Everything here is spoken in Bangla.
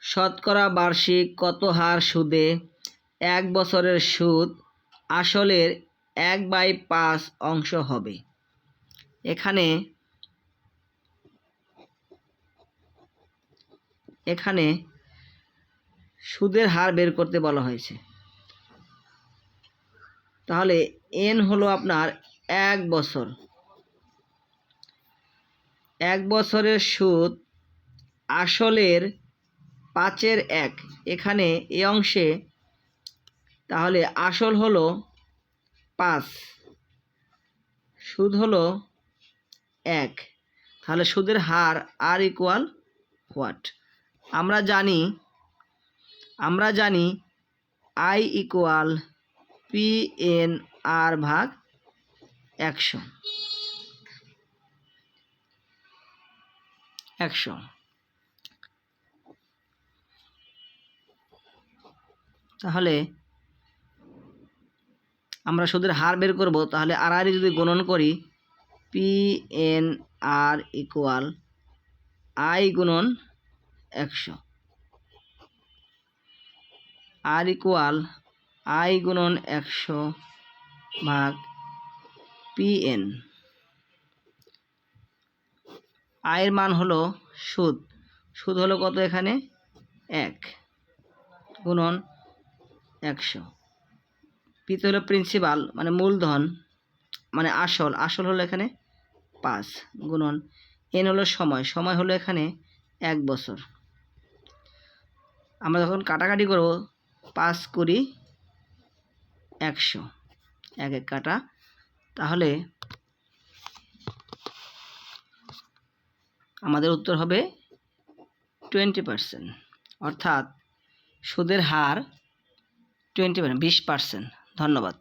শতকরা বার্ষিক কত হার সুদে 1 বছরের সুদ আসলের 1/5 অংশ হবে? এখানে সুদের হার বের করতে বলা হয়েছে। তাহলে n হলো আপনার 1 বছর। 1 বছরের সুদ আসলের 5/1। এখানে এই অংশে তাহলে আসল হলো 5, সুদ হলো 1। তাহলে সুদের হার আর ইকুয়াল হোয়াট? আমরা জানি I ইকুয়াল PNR ভাগ 100। তাহলে আমরা সুদের হার বের করব। তাহলে আর যদি গুণন করি, PNR ইকুয়াল I গুণন 100, আর ইকুয়াল I গুণন 100 ভাগ PN। এর মান হলো সুদ হলো কত? এখানে 1 গুণন 100। পিতে হলো প্রিন্সিপাল মানে মূলধন মানে আসল হলো এখানে 5 গুণন n হলো সময় হলো এখানে 1 বছর। আমরা যখন কাটাকাটি করব 5 কুড়ি 100, 1 1 কাটা, তাহলে আমাদের উত্তর হবে 20%। অর্থাৎ সুদের হার 20%। ধন্যবাদ।